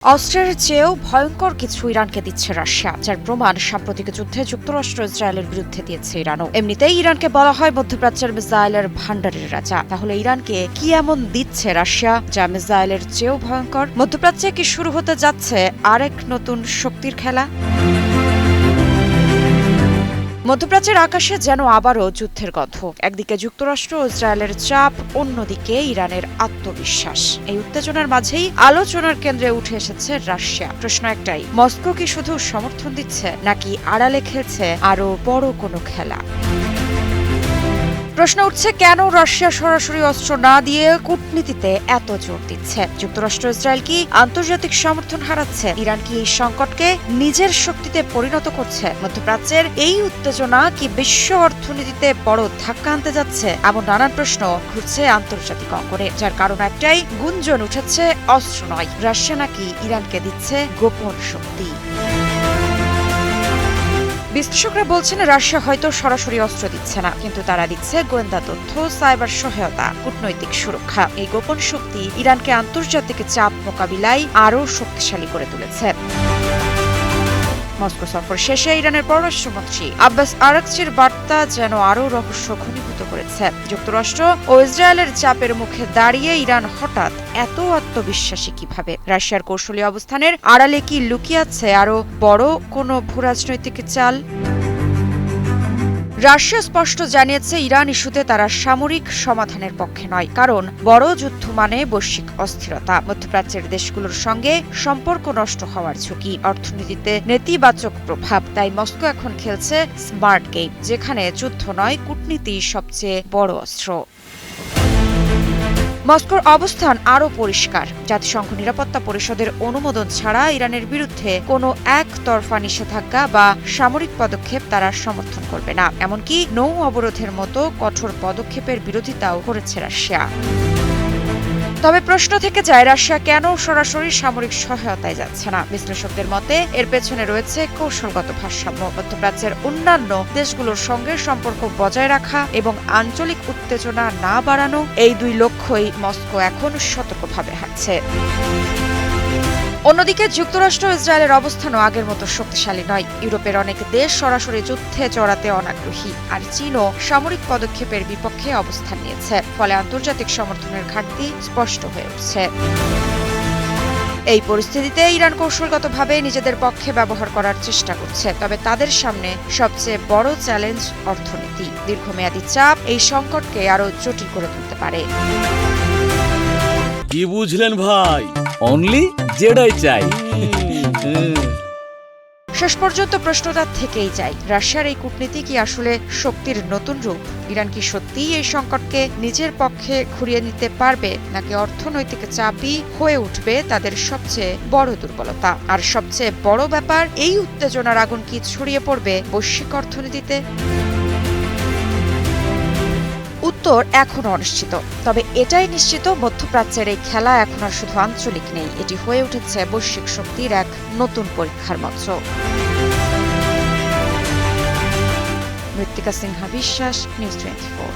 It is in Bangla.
অস্ত্রের চেয়েও ভয়ঙ্কর কিছু ইরানকে দিচ্ছে রাশিয়া, যার প্রমাণ সাম্প্রতিক যুদ্ধে যুক্তরাষ্ট্র ইসরায়েলের বিরুদ্ধে দিয়েছে ইরানও। এমনিতেই ইরানকে বলা হয় মধ্যপ্রাচ্যের মিসাইলের ভান্ডারের রাজা। তাহলে ইরানকে কি এমন দিচ্ছে রাশিয়া যা মিসাইলের চেয়েও ভয়ঙ্কর? মধ্যপ্রাচ্যে কি শুরু হতে যাচ্ছে আরেক নতুন শক্তির খেলা? মধ্যপ্রাচ্যের আকাশে যেন আবারও যুদ্ধের গন্ধ। একদিকে যুক্তরাষ্ট্র ও ইসরায়েলের চাপ, অন্যদিকে ইরানের আত্মবিশ্বাস। এই উত্তেজনার মাঝেই আলোচনার কেন্দ্রে উঠে এসেছে রাশিয়া। প্রশ্ন একটাই, মস্কো কি শুধু সমর্থন দিচ্ছে নাকি আড়ালে খেলছে আরো বড় কোনো খেলা? প্রশ্ন উঠছে, কেন রাশিয়া সরাসরি অস্ত্র না দিয়ে কূটনীতিতে এত জোর দিচ্ছে? যুক্তরাষ্ট্র ইসরায়েল কি আন্তর্জাতিক সমর্থন হারাচ্ছে? ইরান কি এই সংকটকে নিজের শক্তিতে পরিণত করছে? মধ্যপ্রাচ্যের এই উত্তেজনা কি বিশ্ব অর্থনীতিতে বড় ধাক্কা আনতে যাচ্ছে? এমন নানান প্রশ্ন ঘুরছে আন্তর্জাতিক অঙ্গনে, যার কারণ একটাই, গুঞ্জন উঠেছে অস্ত্র নয়, রাশিয়া নাকি ইরানকে দিচ্ছে গোপন শক্তি। বিশ্লেষকরা বলছেন, রাশিয়া হয়তো সরাসরি অস্ত্র দিচ্ছে না, কিন্তু তারা দিচ্ছে গোয়েন্দা তথ্য, সাইবার সহায়তা, কূটনৈতিক সুরক্ষা। এই গোপন শক্তি ইরানকে আন্তর্জাতিক চাপ মোকাবিলায় আরও শক্তিশালী করে তুলেছে। মস্কো সফর শেষে ইরানের পররাষ্ট্রমন্ত্রী আব্বাস আরাকচির বার্তা যেন আরও রহস্য ঘনীভূত করেছে। যুক্তরাষ্ট্র ও ইসরায়েলের চাপের মুখে দাঁড়িয়ে ইরান হঠাৎ এত আত্মবিশ্বাসী কিভাবে? রাশিয়ার কৌশলী অবস্থানের আড়ালে কি লুকিয়ে আছে আরও বড় কোনো ভূরাজনৈতিক চাল? রাশিয়া স্পষ্ট জানিয়েছে, ইরান ইস্যুতে তারা সামরিক সমাধানের পক্ষে নয়, কারণ বড় যুদ্ধ মানে বৈশ্বিক অস্থিরতা, মধ্যপ্রাচ্যের দেশগুলোর সঙ্গে সম্পর্ক নষ্ট হওয়ার ঝুঁকি, অর্থনীতিতে নেতিবাচক প্রভাব। তাই মস্কো এখন খেলছে স্মার্ট গেম, যেখানে যুদ্ধ নয়, কূটনীতি সবচেয়ে বড় অস্ত্র। মস্কোর অবস্থান আরও পরিষ্কার। জাতিসংঘ নিরাপত্তা পরিষদের অনুমোদন ছাড়া ইরানের বিরুদ্ধে কোনো একতরফা নিষেধাজ্ঞা বা সামরিক পদক্ষেপ তারা সমর্থন করবে না। এমনকি নৌ অবরোধের মতো কঠোর পদক্ষেপের বিরোধিতাও করেছে রাশিয়া। তবে প্রশ্ন থেকে যায়, রাশিয়া কেন সরাসরি সামরিক সহায়তায় যাচ্ছে না? বিশ্লেষকদের মতে এর পেছনে রয়েছে কৌশলগত ভারসাম্য। মধ্যপ্রাচ্যের অন্যান্য দেশগুলোর সঙ্গে সম্পর্ক বজায় রাখা এবং আঞ্চলিক উত্তেজনা না বাড়ানো, এই দুই লক্ষ্যই মস্কো এখন সতর্কভাবে হাঁটছে। অন্যদিকে যুক্তরাষ্ট্র ও ইসরায়েলের অবস্থানও আগের মতো শক্তিশালী নয়। ইউরোপের অনেক দেশ সরাসরি যুদ্ধে জড়াতে অনাগ্রহী, আর চীনও সামরিক পদক্ষেপের বিপক্ষে অবস্থান নিয়েছে। ফলে আন্তর্জাতিক সমর্থনের ঘাটতি স্পষ্ট হয়ে উঠছে। এই পরিস্থিতিতে ইরান কৌশলগতভাবে নিজেদের পক্ষে ব্যবহার করার চেষ্টা করছে, তবে তাদের সামনে সবচেয়ে বড় চ্যালেঞ্জ অর্থনীতি। দীর্ঘমেয়াদী চাপ এই সংকটকে আরও জটিল করে তুলতে পারে। কি বুঝলেন ভাই? অনলি যেটাই চাই। শেষ পর্যন্ত প্রশ্নটা থেকেই যায়, রাশিয়ার এই কূটনীতি কি আসলে শক্তির নতুন রূপ? ইরান কি সত্যিই এই সংকটকে নিজের পক্ষে ঘুরিয়ে নিতে পারবে, নাকি অর্থনৈতিক চাপই হয়ে উঠবে তাদের সবচেয়ে বড় দুর্বলতা? আর সবচেয়ে বড় ব্যাপার, এই উত্তেজনার আগুন কি ছড়িয়ে পড়বে বৈশ্বিক অর্থনীতিতে? উত্তর এখনো অনিশ্চিত, তবে এটাই নিশ্চিত, মধ্যপ্রাচ্যের এই খেলা এখন আর শুধু আঞ্চলিক নেই, এটি হয়ে উঠেছে বৈশ্বিক শক্তির এক নতুন পরীক্ষার মঞ্চ। মৃত্তিকা সিনহা বিশ্বাস, নিউজ 24।